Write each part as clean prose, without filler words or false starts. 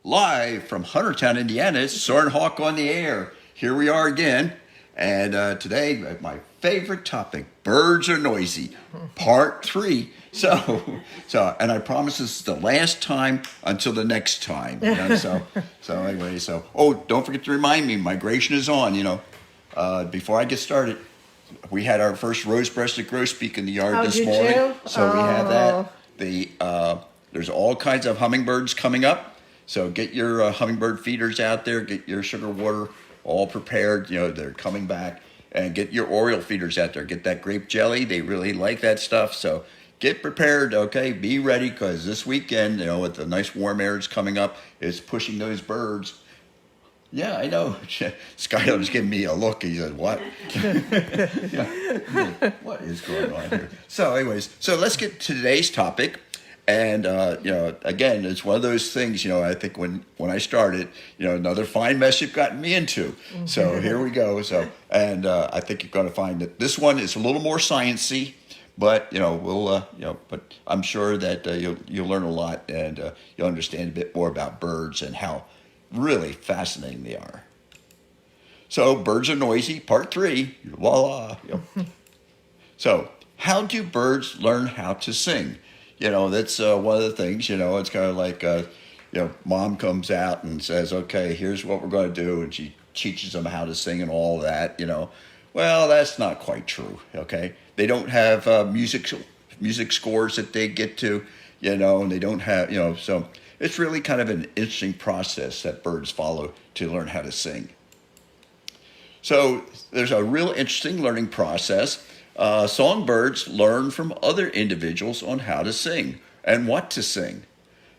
Live from Huntertown, Indiana, it's Soarin on the air. Here we are again, and today my favorite topic: birds are noisy, part three. And I promise this is the last time until the next time. Oh, don't forget to remind me, migration is on. Before I get started, we had our first rose-breasted grosbeak in the yard this morning. We have that. There's all kinds of hummingbirds coming up. So get your hummingbird feeders out there, get your sugar water all prepared. They're coming back. And get your Oriole feeders out there. Get that grape jelly. They really like that stuff. So get prepared, okay? Be ready, because this weekend, with the nice warm air that's coming up, it's pushing those birds. Yeah, I know. Skylar was giving me a look. He said, what? What is going on here? So let's get to today's topic. And, again, it's one of those things, I think when I started, another fine mess you've gotten me into. So here we go. I think you're going to find that this one is a little more sciencey, but, but I'm sure that you'll learn a lot, and you'll understand a bit more about birds and how really fascinating they are. So birds are noisy, part 3, voila. So how do birds learn how to sing? That's one of the things, it's kind of like, mom comes out and says, okay, here's what we're going to do. And she teaches them how to sing and all that, Well, that's not quite true, okay? They don't have music scores that they get to, and they don't have, so it's really kind of an interesting process that birds follow to learn how to sing. So there's a real interesting learning process. Songbirds learn from other individuals on how to sing and what to sing.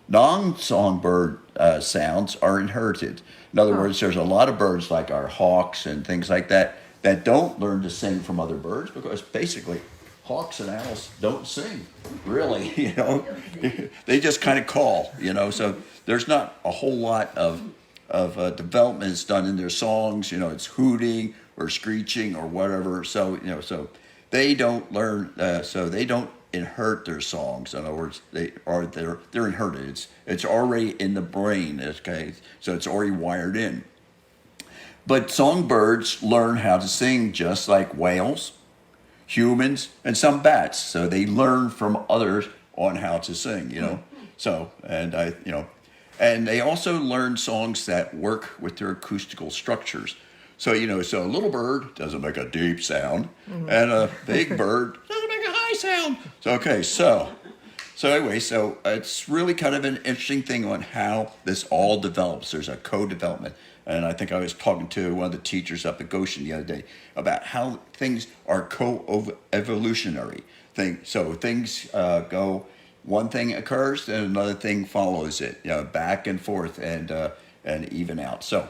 Non-songbird sounds are inherited. In other words, there's a lot of birds like our hawks and things like that don't learn to sing from other birds, because basically hawks and owls don't sing, really. They just kind of call. So there's not a whole lot of developments done in their songs. It's hooting or screeching or whatever. So they don't learn, so they don't inherit their songs. In other words, they're inherited. It's already in the brain, okay? So it's already wired in. But songbirds learn how to sing just like whales, humans, and some bats. So they learn from others on how to sing, So, and they also learn songs that work with their acoustical structures. So, so a little bird doesn't make a deep sound, and a big bird doesn't make a high sound. So it's really kind of an interesting thing on how this all develops. There's a co-development. And I think I was talking to one of the teachers up at Goshen the other day about how things are co-evolutionary. So things go, one thing occurs, then another thing follows it, back and forth and even out. So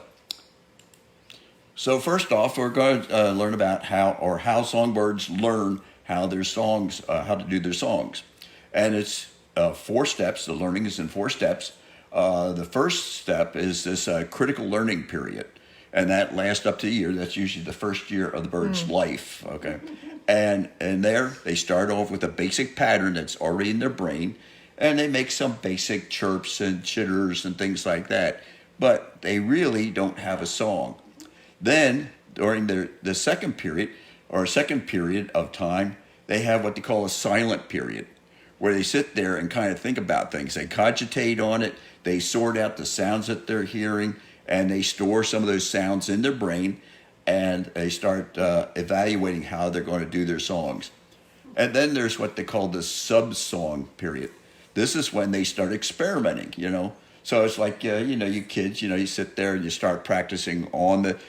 first off, we're going to learn about how songbirds learn how to do their songs. And it's 4 steps. The learning is in 4 steps. The first step is this critical learning period, and that lasts up to a year. That's usually the first year of the bird's life, okay? And there, they start off with a basic pattern that's already in their brain, and they make some basic chirps and chitters and things like that, but they really don't have a song. Then, during the second period of time, they have what they call a silent period, where they sit there and kind of think about things. They cogitate on it, they sort out the sounds that they're hearing, and they store some of those sounds in their brain, and they start evaluating how they're going to do their songs. And then there's what they call the sub-song period. This is when they start experimenting, So it's like, you kids, you sit there and you start practicing on the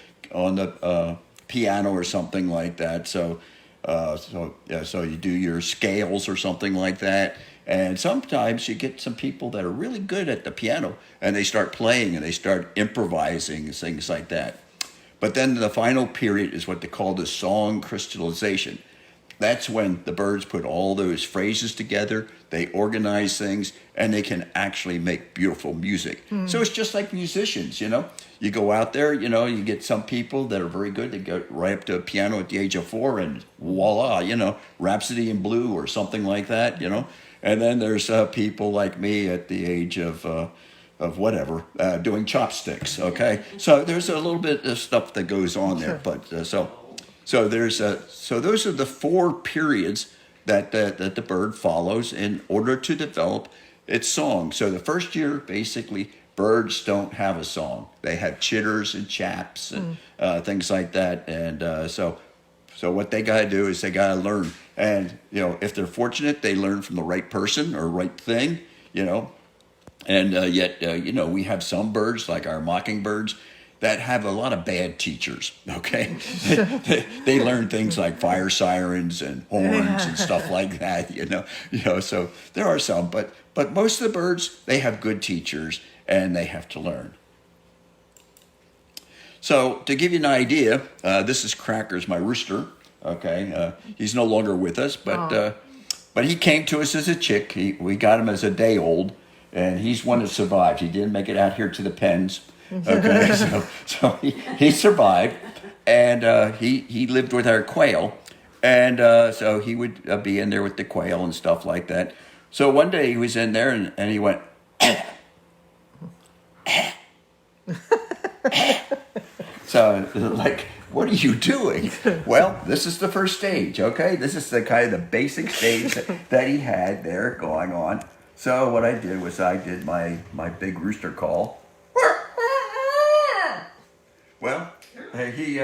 piano or something like that. So you do your scales or something like that. And sometimes you get some people that are really good at the piano, and they start playing and they start improvising and things like that. But then the final period is what they call the song crystallization. That's when the birds put all those phrases together, they organize things, and they can actually make beautiful music. So it's just like musicians, You go out there, you get some people that are very good. They go right up to a piano at the age of 4 and voila, Rhapsody in Blue or something like that, And then there's people like me at the age of whatever, doing chopsticks. Okay, so there's a little bit of stuff that goes on there, but so there's so those are the 4 periods that the bird follows in order to develop its song. So the first year, basically, birds don't have a song. They have chitters and chaps and things like that, and so what they got to do is they got to learn. And, if they're fortunate, they learn from the right person or right thing, And yet, we have some birds, like our mockingbirds, that have a lot of bad teachers, okay? They learn things like fire sirens and horns and stuff like that, So there are some, but most of the birds, they have good teachers, and they have to learn. So to give you an idea, this is Crackers, my rooster. Okay, he's no longer with us, but he came to us as a chick. We got him as a day old, and he's one that survived. He didn't make it out here to the pens. Okay, so he survived, and he lived with our quail, and so he would be in there with the quail and stuff like that. So one day he was in there, and he went. So, like, what are you doing? Well, this is the first stage, okay? This is the kind of the basic stage that he had there going on. So what I did was I did my big rooster call. Well, he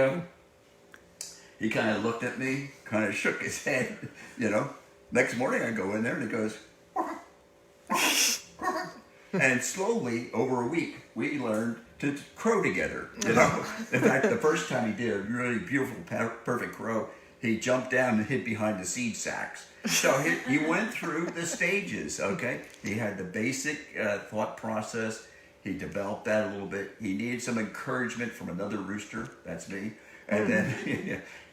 kind of looked at me, kind of shook his head, Next morning I go in there and he goes, and slowly, over a week, we learned to crow together, In fact, the first time he did a really beautiful, perfect crow, he jumped down and hid behind the seed sacks. So he went through the stages, okay? He had the basic thought process. He developed that a little bit. He needed some encouragement from another rooster. That's me. And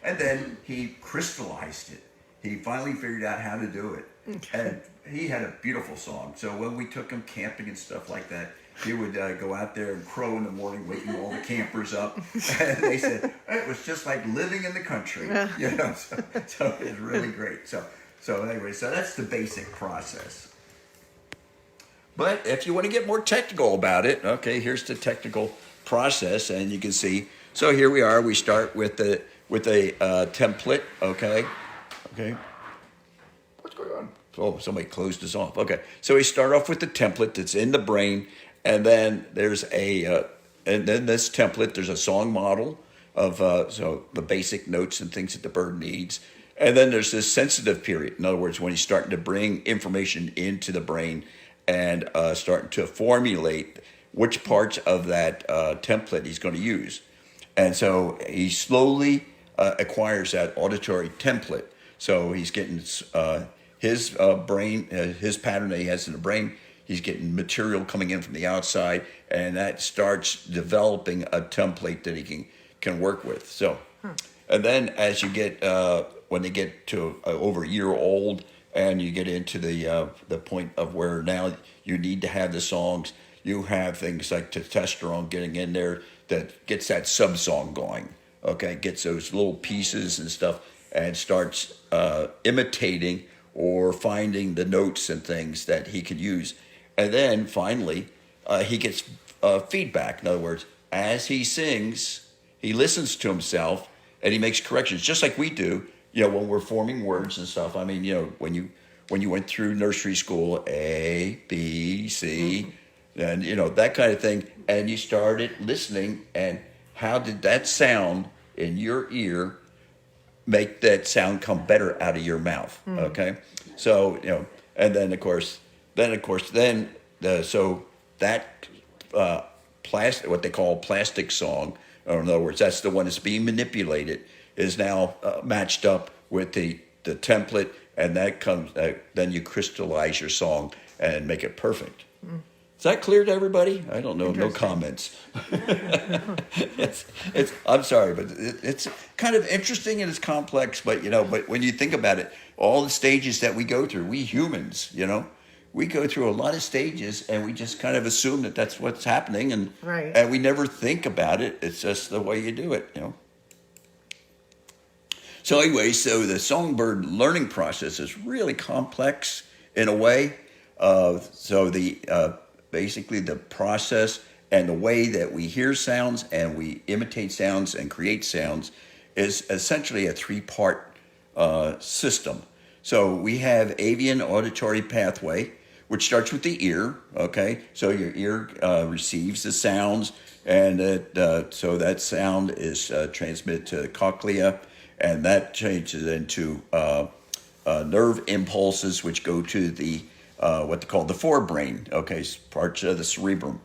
then he crystallized it. He finally figured out how to do it. And he had a beautiful song. So when we took him camping and stuff like that, he would go out there and crow in the morning, waking all the campers up. And they said, it was just like living in the country. So it was really great. So anyway, so that's the basic process. But if you want to get more technical about it, okay, here's the technical process, and you can see. So here we are. We start with a template, okay. What's going on? Oh, somebody closed us off. Okay, so we start off with the template that's in the brain, and then there's and then this template, there's a song model of so the basic notes and things that the bird needs, and then there's this sensitive period. In other words, when he's starting to bring information into the brain and starting to formulate which parts of that template he's going to use, and so he slowly acquires that auditory template. So he's getting his brain, his pattern that he has in the brain. He's getting material coming in from the outside, and that starts developing a template that he can work with. So, and then as you get when they get to over a year old, and you get into the point of where now you need to have the songs, you have things like testosterone getting in there that gets that sub song going. Okay, gets those little pieces and stuff, and starts imitating or finding the notes and things that he could use. And then finally, he gets feedback. In other words, as he sings, he listens to himself and he makes corrections, just like we do, when we're forming words and stuff. I mean, when you went through nursery school, A, B, C, and, that kind of thing, and you started listening, and how did that sound in your ear make that sound come better out of your mouth? Okay, so and then of course, so that plastic, what they call plastic song, or in other words, that's the one that's being manipulated, is now matched up with the template, and that comes. Then you crystallize your song and make it perfect. Is that clear to everybody? I don't know. No comments. I'm sorry, but it's kind of interesting and it's complex. But but when you think about it, all the stages that we go through, we humans, we go through a lot of stages, and we just kind of assume that that's what's happening, and and we never think about it. It's just the way you do it, So anyway, so the songbird learning process is really complex in a way. So basically the process and the way that we hear sounds and we imitate sounds and create sounds is essentially a three-part system. So we have avian auditory pathway, which starts with the ear. Okay, so your ear receives the sounds, and so that sound is transmitted to the cochlea, and that changes into nerve impulses, which go to the what they call the forebrain. Okay, parts of the cerebrum,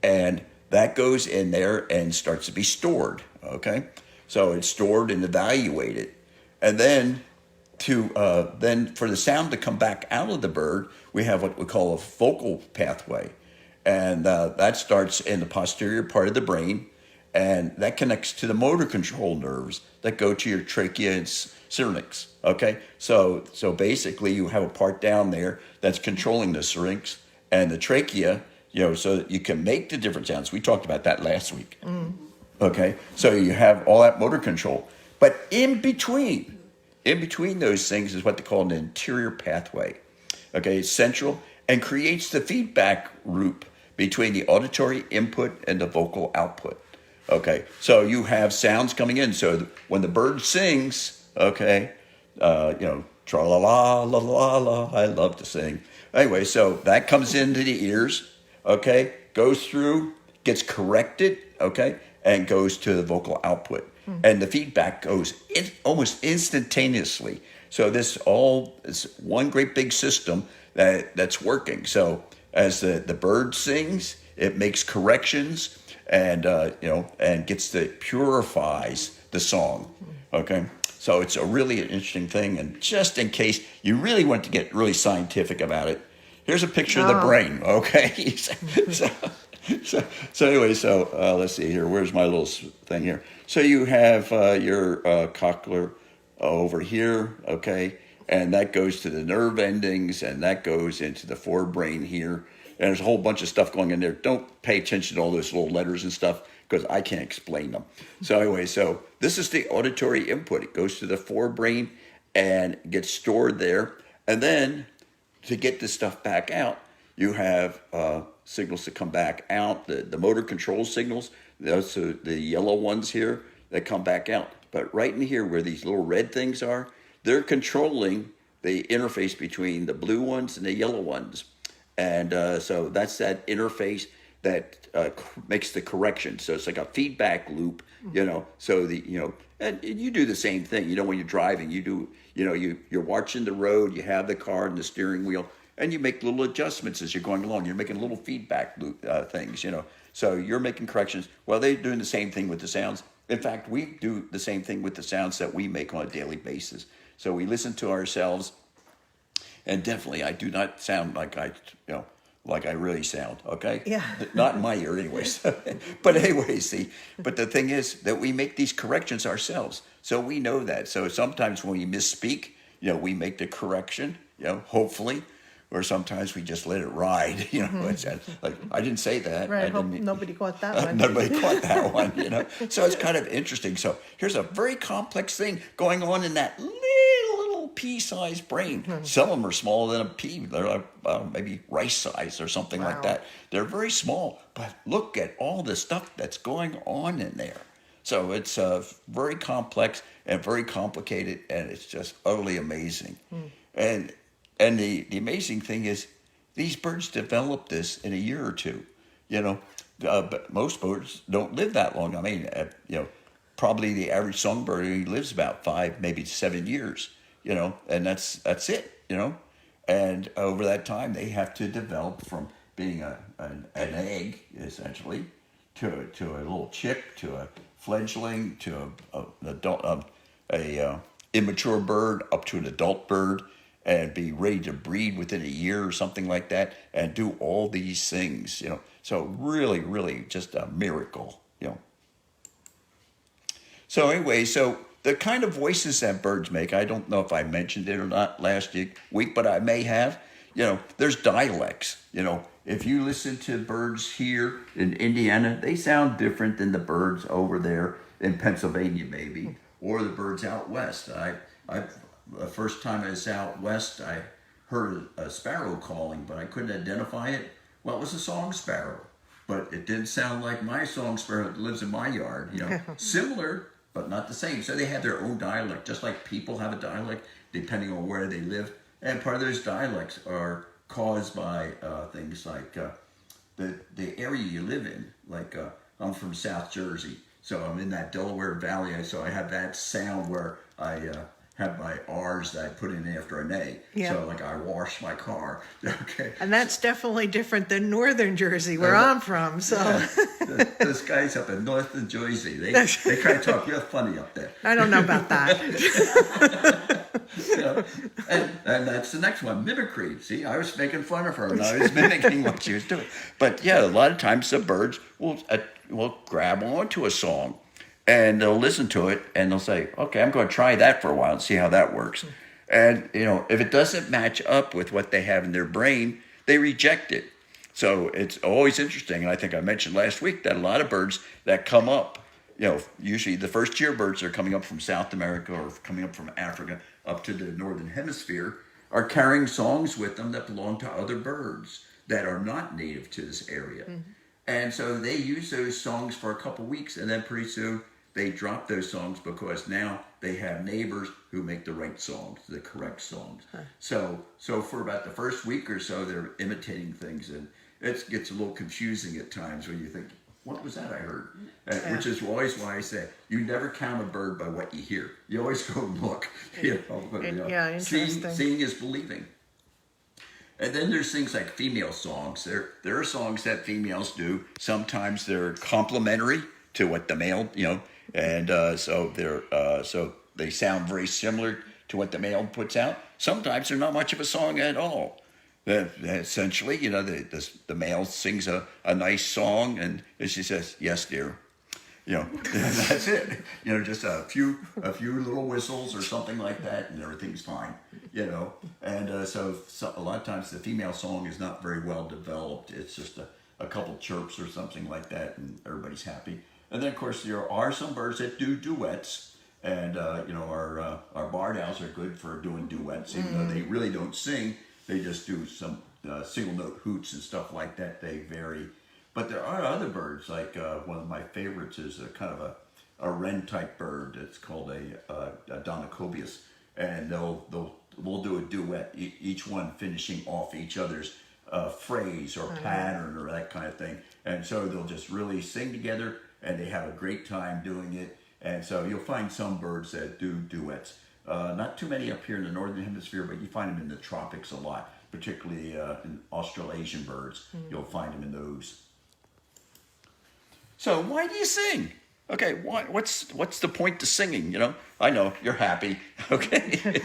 and that goes in there and starts to be stored. Okay, so it's stored and evaluated, and then then for the sound to come back out of the bird, we have what we call a vocal pathway, and that starts in the posterior part of the brain, and that connects to the motor control nerves that go to your trachea and syrinx. Okay, so basically you have a part down there that's controlling the syrinx and the trachea, so that you can make the different sounds. We talked about that last week. Okay, so you have all that motor control, but in between those things is what they call an anterior pathway. Okay, it's central and creates the feedback loop between the auditory input and the vocal output. Okay, so you have sounds coming in. So when the bird sings, okay, tra la la la la la, I love to sing. Anyway, so that comes into the ears, okay, goes through, gets corrected, okay, and goes to the vocal output. And the feedback goes almost instantaneously. So this all is one great big system that's working. So as the bird sings, it makes corrections and and purifies the song. Okay, so it's a really interesting thing. And just in case you really want to get really scientific about it, here's a picture of the brain. Okay, so anyway, let's see here. Where's my little thing here? So you have your cochlear over here, okay, and that goes to the nerve endings, and that goes into the forebrain here. And there's a whole bunch of stuff going in there. Don't pay attention to all those little letters and stuff because I can't explain them. So anyway, so this is the auditory input. It goes to the forebrain and gets stored there. And then to get this stuff back out, you have signals that come back out, the motor control signals. Those are the yellow ones here that come back out. But right in here where these little red things are, they're controlling the interface between the blue ones and the yellow ones. And so that's that interface that makes the correction. So it's like a feedback loop, so and you do the same thing, when you're driving, you do, you're watching the road, you have the car and the steering wheel, and you make little adjustments as you're going along. You're making little feedback loop things, So you're making corrections. Well, they're doing the same thing with the sounds. In fact, we do the same thing with the sounds that we make on a daily basis. So we listen to ourselves, and definitely I do not sound like I really sound, okay? Yeah. Not in my ear anyways. But anyway, see, but the thing is that we make these corrections ourselves. So we know that. So sometimes when we misspeak, we make the correction, hopefully. Or sometimes we just let it ride, It's like, I didn't say that. Right, I hope nobody caught that one. Nobody caught that one, So it's kind of interesting. So here's a very complex thing going on in that little pea-sized brain. Some of them are smaller than a pea. They're like maybe rice size or something like that. They're very small, but look at all the stuff that's going on in there. So it's very complex and very complicated, and it's just utterly amazing. And the amazing thing is, these birds develop this in a year or two, but most birds don't live that long. I mean, probably the average songbird lives about 5, maybe 7 years, and that's it, and over that time they have to develop from being an egg essentially to a little chick, to a fledgling, to an adult, immature bird, up to an adult bird, and be ready to breed within a year or something like that, and do all these things, So really, really just a miracle, So anyway, so the kind of voices that birds make, I don't know if I mentioned it or not last week, but I may have. There's dialects. If you listen to birds here in Indiana, they sound different than the birds over there in Pennsylvania, maybe, or the birds out west. The first time I was out west, I heard a sparrow calling, but I couldn't identify it Well, it was a song sparrow, but it didn't sound like my song sparrow that lives in my yard. Similar, but not the same. So they have their own dialect, just like people have a dialect depending on where they live. And part of those dialects are caused by things like the area you live in. Like I'm from South Jersey, so I'm in that Delaware Valley. So I have that sound where I have my R's that I put in after an A. Yeah. So like I wash my car. Okay. And that's definitely different than northern Jersey, where I'm from. So Yeah. Those guys up in northern Jersey, they kind of talk real funny up there. I don't know about that. And that's the next one, mimicry. See, I was making fun of her, and I was mimicking what she was doing. But yeah, a lot of times the birds will grab onto a song, and they'll listen to it, and they'll say, "Okay, I'm going to try that for a while and see how that works." And if it doesn't match up with what they have in their brain, they reject it. So it's always interesting, and I think I mentioned last week that a lot of birds that come up, usually the first year birds are coming up from South America or coming up from Africa up to the northern hemisphere, are carrying songs with them that belong to other birds that are not native to this area. Mm-hmm. And so they use those songs for a couple weeks, and then pretty soon they drop those songs because now they have neighbors who make the right songs, the correct songs. Huh. So for about the first week or so, they're imitating things, and it gets a little confusing at times when you think, what was that I heard? Which is always why I say, you never count a bird by what you hear. You always go and look. Yeah, interesting. Seeing is believing. And then there's things like female songs. There are songs that females do. Sometimes they're complementary to what the male, and so they sound very similar to what the male puts out. Sometimes they're not much of a song at all. Essentially, the male sings a nice song, and she says, "Yes, dear." That's it. Just a few little whistles or something like that, and everything's fine. And so a lot of times the female song is not very well developed. It's just a couple chirps or something like that, and everybody's happy. And then of course there are some birds that do duets, and our barred owls are good for doing duets, even though they really don't sing. They just do some single note hoots and stuff like that. They vary. But there are other birds, like one of my favorites is a kind of a wren type bird. It's called a Donacobius, and we'll do a duet, each one finishing off each other's phrase or pattern or that kind of thing. And so they'll just really sing together, and they have a great time doing it. And so you'll find some birds that do duets. Not too many up here in the northern hemisphere, but you find them in the tropics a lot, particularly in Australasian birds. You'll find them in those. So why do you sing? Okay, what's the point to singing? I know you're happy. Okay,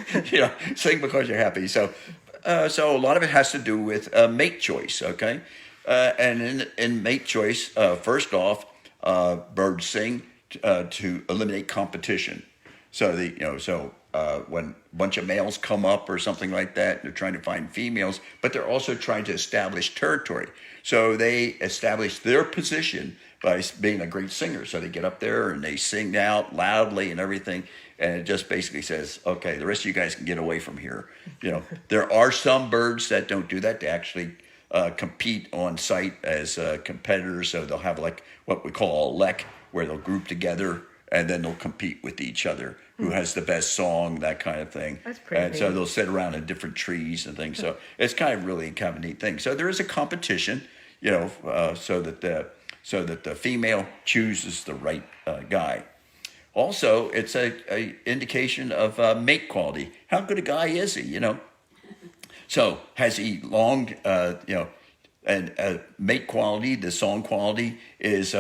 sing because you're happy. So a lot of it has to do with mate choice. Okay, and in mate choice, first off, birds sing to eliminate competition. So when a bunch of males come up or something like that, they're trying to find females, but they're also trying to establish territory. So they establish their position by being a great singer. So they get up there and they sing out loudly and everything, and it just basically says, okay, the rest of you guys can get away from here. There are some birds that don't do that. They actually compete on site as competitors. So they'll have like what we call a lek, where they'll group together and then they'll compete with each other. Who has the best song, that kind of thing. That's pretty neat. So they'll sit around in different trees and things. So it's kind of a neat thing. So there is a competition, so that the female chooses the right guy. Also, it's a indication of mate quality. How good a guy is he? So has he long, and mate quality, the song quality is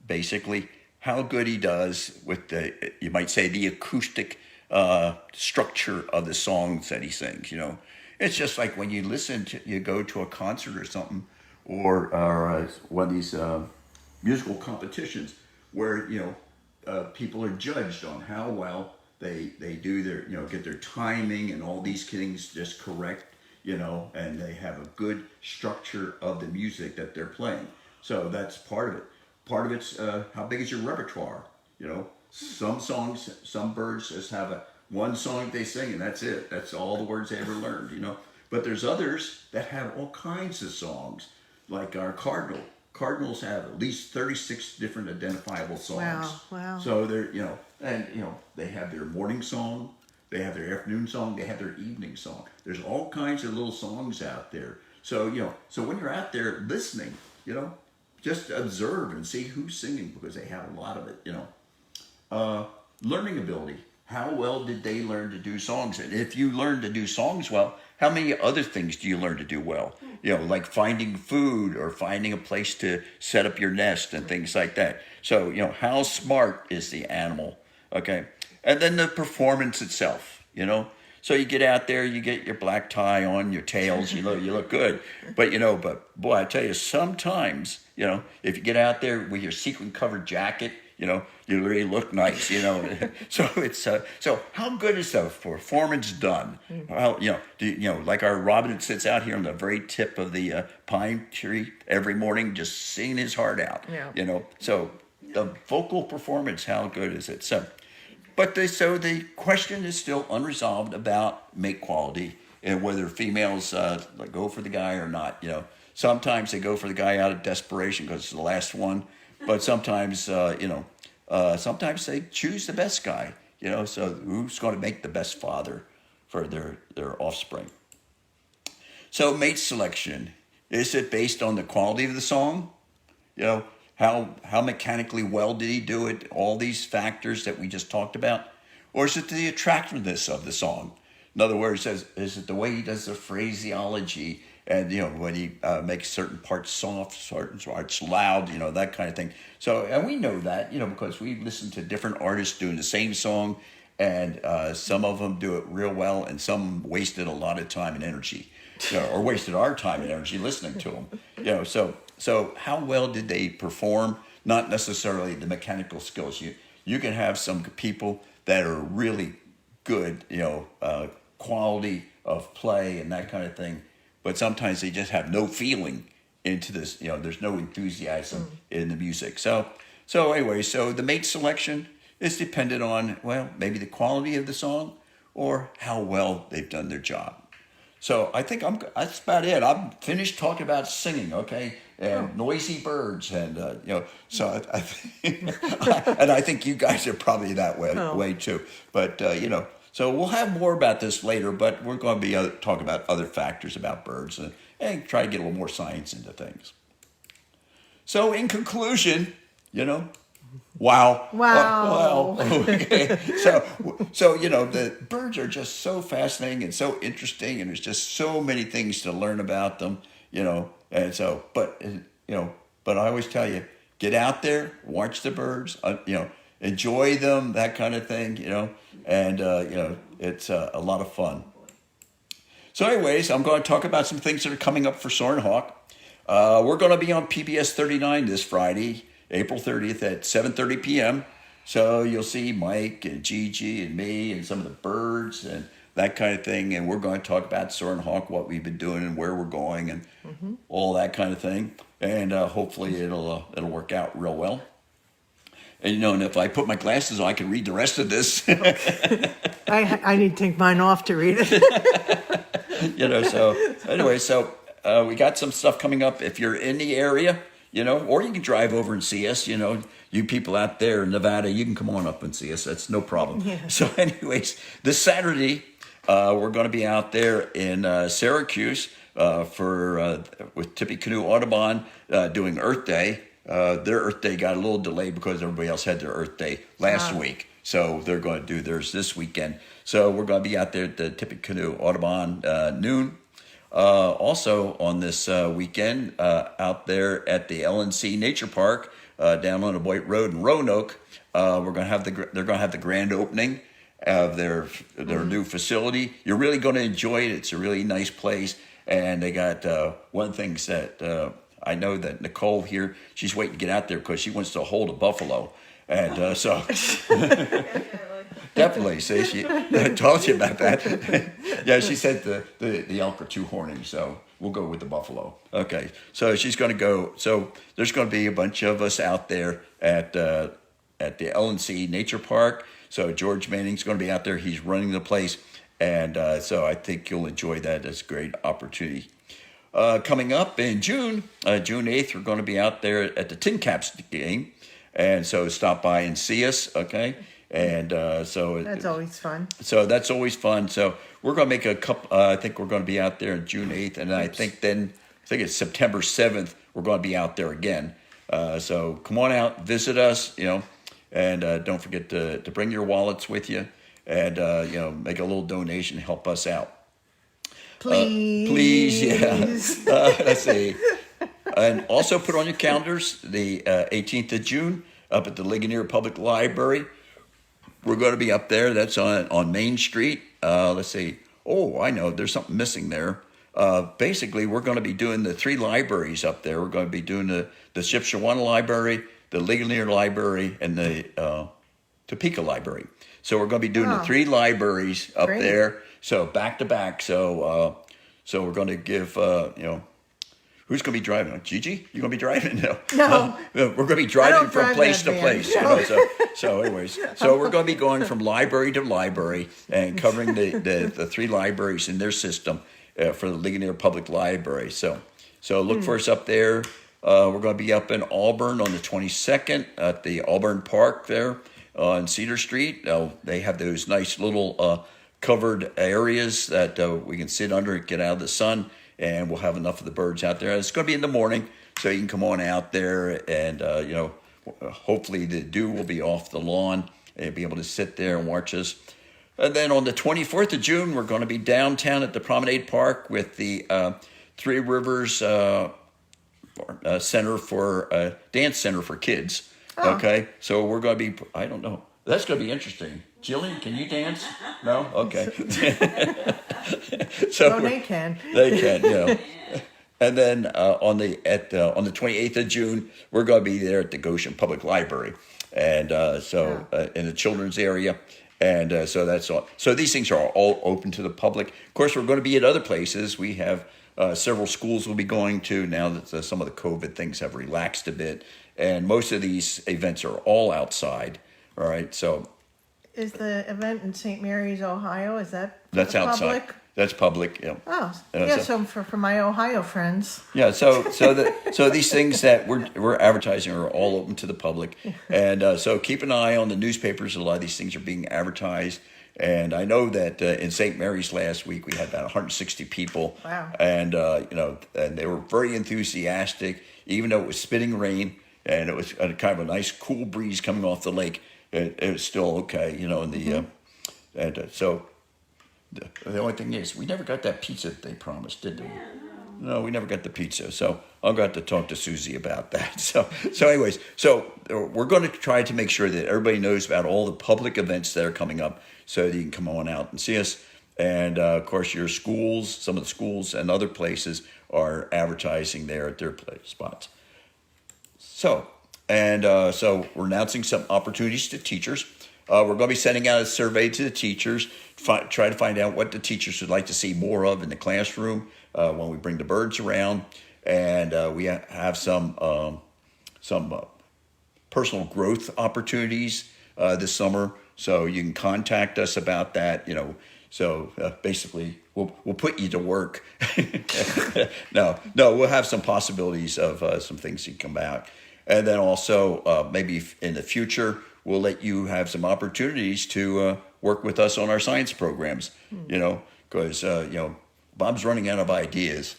basically how good he does with you might say, the acoustic structure of the songs that he sings. It's just like when you you go to a concert or something, or one of these musical competitions where people are judged on how well they do their get their timing and all these things just correct, and they have a good structure of the music that they're playing. So that's part of it. Part of it's how big is your repertoire. Some songs, some birds just have one song they sing and that's it. That's all the words they ever learned. But there's others that have all kinds of songs, like our cardinal. Cardinals have at least 36 different identifiable songs. Wow, wow. So they're, they have their morning song, they have their afternoon song, they have their evening song. There's all kinds of little songs out there. So, so when you're out there listening, just observe and see who's singing, because they have a lot of it, learning ability. How well did they learn to do songs? And if you learn to do songs well, how many other things do you learn to do well? Like finding food or finding a place to set up your nest and things like that. So, how smart is the animal? Okay. And then the performance itself, So you get out there, you get your black tie on, your tails, you look good. But, but boy, I tell you, sometimes, if you get out there with your sequin covered jacket, you really look nice, So it's so how good is the performance done? Well, like our robin that sits out here on the very tip of the pine tree every morning, just singing his heart out. Yeah. So the vocal performance, how good is it? So the question is still unresolved about mate quality and whether females go for the guy or not. Sometimes they go for the guy out of desperation because it's the last one, but sometimes sometimes they choose the best guy. So who's going to make the best father for their offspring? So mate selection, is it based on the quality of the song? How mechanically well did he do it? All these factors that we just talked about? Or is it the attractiveness of the song? In other words, is it the way he does the phraseology and, when he makes certain parts soft, certain parts loud, that kind of thing. So, and we know that, because we listen to different artists doing the same song, and some of them do it real well, and some wasted a lot of time and energy, or wasted our time and energy listening to them. So how well did they perform? Not necessarily the mechanical skills. You can have some people that are really good, quality of play and that kind of thing, but sometimes they just have no feeling into this. There's no enthusiasm in the music. So anyway, so the mate selection is dependent on, well, maybe the quality of the song or how well they've done their job. So I think that's about it. I'm finished talking about singing, okay, and noisy birds, and So I think you guys are probably that way too. But so we'll have more about this later. But we're going to be talking about other factors about birds and try to get a little more science into things. So in conclusion, Wow. Wow. Okay. So the birds are just so fascinating and so interesting, and there's just so many things to learn about them, and so, but I always tell you, get out there, watch the birds, enjoy them, that kind of thing, and, it's a lot of fun. So anyways, I'm going to talk about some things that are coming up for Soarin' Hawk. We're going to be on PBS 39 this Friday, April 30th at 7:30 p.m. So you'll see Mike and Gigi and me and some of the birds and that kind of thing. And we're going to talk about Soarin' Hawk, what we've been doing and where we're going and all that kind of thing. And hopefully it'll work out real well. And and if I put my glasses on, I can read the rest of this. I need to take mine off to read it. So anyway, we got some stuff coming up. If you're in the area, or you can drive over and see us, you people out there in Nevada, you can come on up and see us. That's no problem. Yeah. So anyways, this Saturday, we're going to be out there in Syracuse with Tippy Canoe Audubon doing Earth Day. Their Earth Day got a little delayed because everybody else had their Earth Day last week. So they're going to do theirs this weekend. So we're going to be out there at the Tippy Canoe Audubon noon. Also on this weekend, out there at the LNC Nature Park down on the White Road in Roanoke, they're going to have the grand opening of their new facility. You're really going to enjoy it. It's a really nice place, and they got one of the things that I know that Nicole here, she's waiting to get out there because she wants to hold a buffalo, and so. Definitely. See, she told you about that. Yeah, she said the elk are too horny, so we'll go with the buffalo. Okay, so she's going to go. So there's going to be a bunch of us out there at the LNC Nature Park. So George Manning's going to be out there. He's running the place, And so I think you'll enjoy that. It's a great opportunity. Coming up in June, June 8th, we're going to be out there at the Tin Caps game. And so stop by and see us, okay? And so That's always fun. so that's always fun. So we're going to make a couple. I think we're going to be out there on June 8th, and I think it's September 7th. We're going to be out there again. So come on out, visit us. And don't forget to bring your wallets with you, and make a little donation, help us out. Please. Yeah. Let's see. And also put on your calendars the 18th of June up at the Ligonier Public Library. We're going to be up there. That's on Main Street. Let's see. Oh, I know. There's something missing there. Basically, we're going to be doing the 3 libraries up there. We're going to be doing the Shipshewana Library, the Ligonier Library, and the Topeka Library. So we're going to be doing the 3 libraries up Great. there. So back to back. So we're going to give who's going to be driving? Gigi, you going to be driving? No. We're going to be driving don't from drive place that to van. place. No. So anyways, so we're going to be going from library to library and covering the 3 libraries in their system for the Ligonier Public Library. So look for us up there. We're going to be up in Auburn on the 22nd at the Auburn Park there on Cedar Street. They have those nice little covered areas that we can sit under and get out of the sun, and we'll have enough of the birds out there. It's going to be in the morning, so you can come on out there, and hopefully the dew will be off the lawn, and you'll be able to sit there and watch us. And then on the 24th of June, we're going to be downtown at the Promenade Park with the Three Rivers Center for Dance Center for Kids. Oh. Okay, so we're going to be, I don't know, that's going to be interesting. Jillian, can you dance? No? Okay. So They can. They can, And then on the 28th of June, we're going to be there at the Goshen Public Library, and in the children's area, and so that's all. So these things are all open to the public. Of course, we're going to be at other places. We have several schools we'll be going to now that some of the COVID things have relaxed a bit, and most of these events are all outside. All right, so. Is the event in St. Mary's, Ohio? Is that That's outside. public? That's public. Yeah. Oh, yeah. So for my Ohio friends. Yeah. So these things that we're advertising are all open to the public, and so keep an eye on the newspapers. A lot of these things are being advertised, and I know that in St. Mary's last week we had about 160 people. Wow. And and they were very enthusiastic, even though it was spitting rain and it was kind of a nice cool breeze coming off the lake. It was still okay, so the only thing is we never got that pizza that they promised, did we? No, we never got the pizza. So I'll have to talk to Susie about that. So anyways, we're going to try to make sure that everybody knows about all the public events that are coming up, so that you can come on out and see us. And of course, your schools, some of the schools and other places are advertising there at their spots. So we're announcing some opportunities to teachers. We're going to be sending out a survey to the teachers, try to find out what the teachers would like to see more of in the classroom when we bring the birds around. And we have some personal growth opportunities this summer. So you can contact us about that, So basically, we'll put you to work. No, we'll have some possibilities of some things that come out. And then also, maybe in the future, we'll let you have some opportunities to work with us on our science programs, because, Bob's running out of ideas.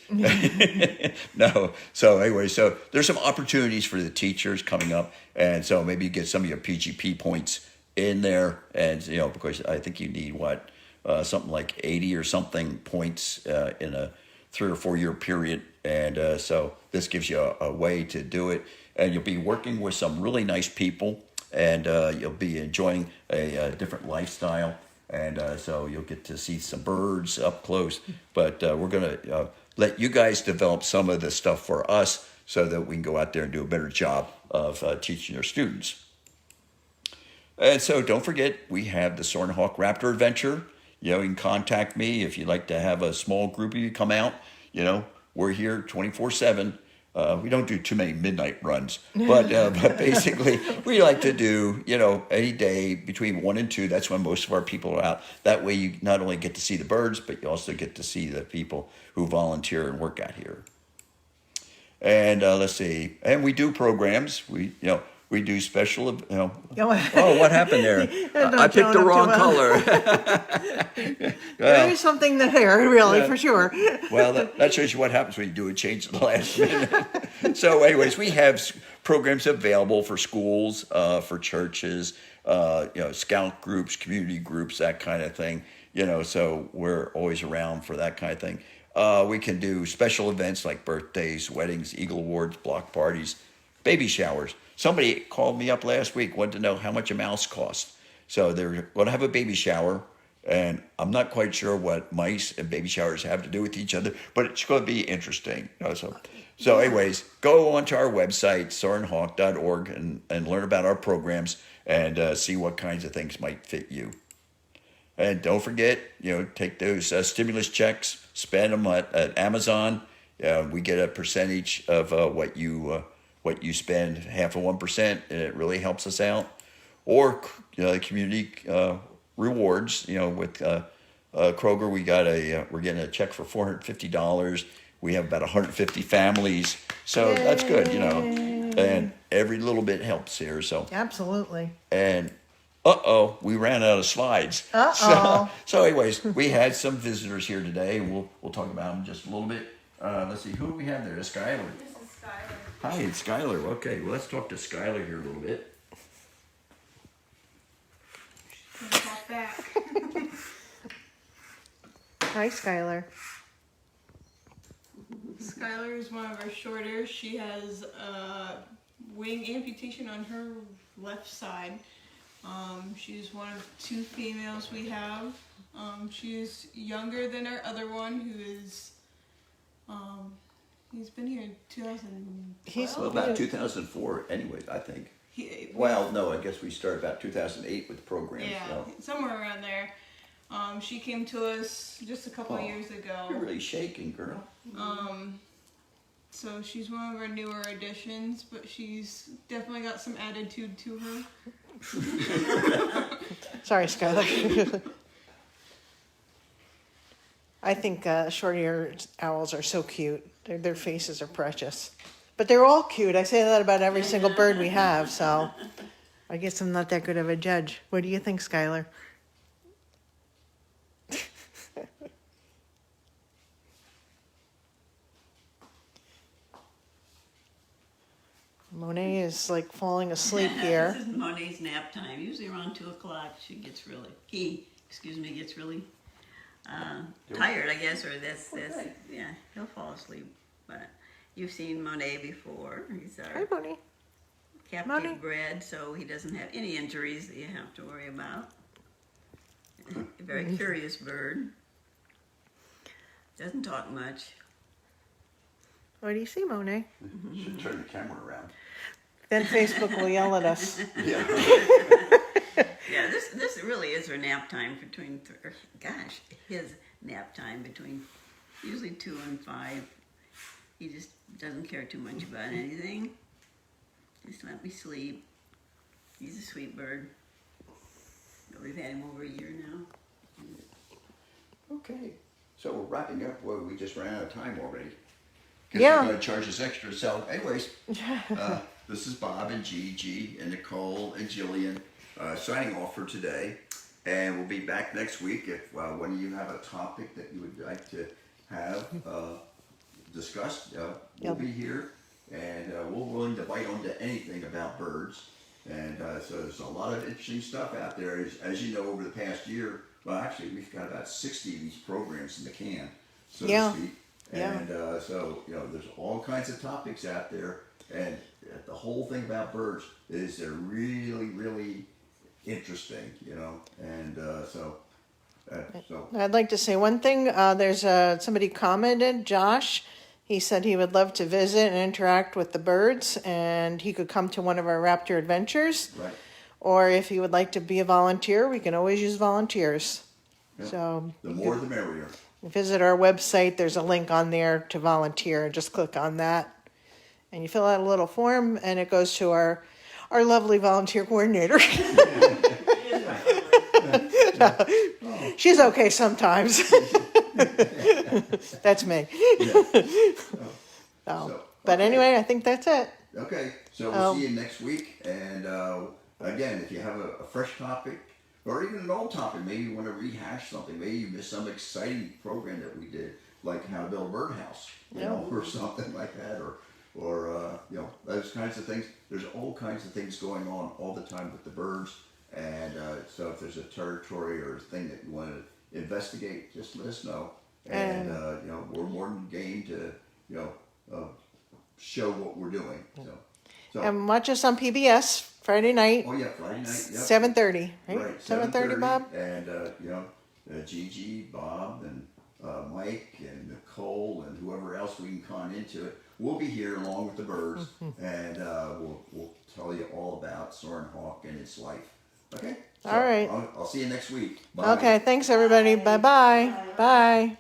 No. So anyway, so there's some opportunities for the teachers coming up. And so maybe you get some of your PGP points in there. And, because I think you need something like 80 or something points in a 3 or 4 year period. And so this gives you a way to do it. And you'll be working with some really nice people, and you'll be enjoying a different lifestyle. And so you'll get to see some birds up close. But we're going to let you guys develop some of the stuff for us so that we can go out there and do a better job of teaching our students. And so don't forget, we have the Soarin' Hawk Raptor Adventure. You can contact me if you'd like to have a small group of you come out. We're here 24/7. We don't do too many midnight runs, but basically we like to do, any day between 1 and 2. That's when most of our people are out. That way you not only get to see the birds, but you also get to see the people who volunteer and work out here. And let's see, and we do programs. We do special, Oh, what happened there? I picked the wrong color. There is something there, really, for sure. Well, that shows you what happens when you do a change at the last minute. So anyways, we have programs available for schools, for churches, scout groups, community groups, that kind of thing. So we're always around for that kind of thing. We can do special events like birthdays, weddings, Eagle Awards, block parties, baby showers. Somebody called me up last week, wanted to know how much a mouse costs. So they're going to have a baby shower, and I'm not quite sure what mice and baby showers have to do with each other, but it's going to be interesting. So anyways, go onto our website, soarinhawk.org, and learn about our programs and see what kinds of things might fit you. And don't forget, take those stimulus checks, spend them at Amazon. We get a percentage of what you spend, 0.5%, and it really helps us out. Or community rewards. With Kroger, we're getting a check for $450. We have about 150 families, so that's good. And every little bit helps here. So Absolutely. And we ran out of slides. So anyways, we had some visitors here today. We'll talk about them just a little bit. Let's see, who do we have there? Skylar. This is Skylar. Hi, it's Skylar. Okay, well, let's talk to Skylar here a little bit. Talk back. Hi, Skylar. Skylar is one of our shorter. She has a wing amputation on her left side. She's one of 2 females we have. She's younger than our other one, who is, he's been here in 2012. Well, about 2004 anyways, I think. Well, no, I guess we started about 2008 with the program. Yeah, So. somewhere around there. She came to us just a couple of years ago. You're really shaking, girl. So she's one of our newer additions, but she's definitely got some attitude to her. Sorry, Skylar. I think short-eared owls are so cute. Their faces are precious. But they're all cute. I say that about every single bird we have, so I guess I'm not that good of a judge. What do you think, Skylar? Monet is like falling asleep here. This is Monet's nap time. Usually around 2 o'clock, he gets really tired, I guess, or that's yeah, he'll fall asleep. But you've seen Monet before. He's Hi, our Monet. captive Monet. bred, so he doesn't have any injuries that you have to worry about. A very curious bird. Doesn't talk much. What do you see, Monet? You should turn the camera around. Then Facebook will yell at us. Yeah. Yeah, this really is her nap time between, his nap time between usually 2 and 5. He just doesn't care too much about anything. Just let me sleep. He's a sweet bird. We've had him over a year now. Okay, so we're wrapping up. Well, we just ran out of time already. Because Yeah. they're going to charge us extra. So anyways, this is Bob and Gigi and Nicole and Jillian signing off for today. And we'll be back next week if one of you have a topic that you would like to have discussed. We'll be here, and we're willing to bite onto anything about birds. And so there's a lot of interesting stuff out there. As you know, over the past year, well, actually, we've got about 60 of these programs in the can, so to speak. And so, there's all kinds of topics out there. And the whole thing about birds is they're really, really interesting, And so I'd like to say one thing. There's somebody commented, Josh. He said he would love to visit and interact with the birds, and he could come to one of our Raptor adventures. Right. Or if he would like to be a volunteer, we can always use volunteers. Yeah. So The more the merrier. visit our website. There's a link on there to volunteer, and just click on that. and you fill out a little form, and it goes to our lovely volunteer coordinator. She's okay sometimes. That's me. But anyway, I think that's it. Okay, so we'll see you next week. And again, if you have a fresh topic or even an old topic, maybe you want to rehash something, maybe you missed some exciting program that we did, like how to build a birdhouse, you know, or something like that, or you know, those kinds of things. There's all kinds of things going on all the time with the birds. And so if there's a territory or a thing that you want to investigate, just let us know. And you know, we're more than game to, you know, show what we're doing. So And watch us on PBS Friday night. oh yeah, Friday night. Yep. 7:30, right? Right, 7:30, Bob. And you know, Gigi, Bob, and Mike, and Nicole, and whoever else we can con into it. We'll be here along with the birds, and we'll tell you all about Soarin Hawk and its life. Okay. So All right. I'll see you next week. Bye. Okay. Thanks, everybody. Bye-bye. Bye.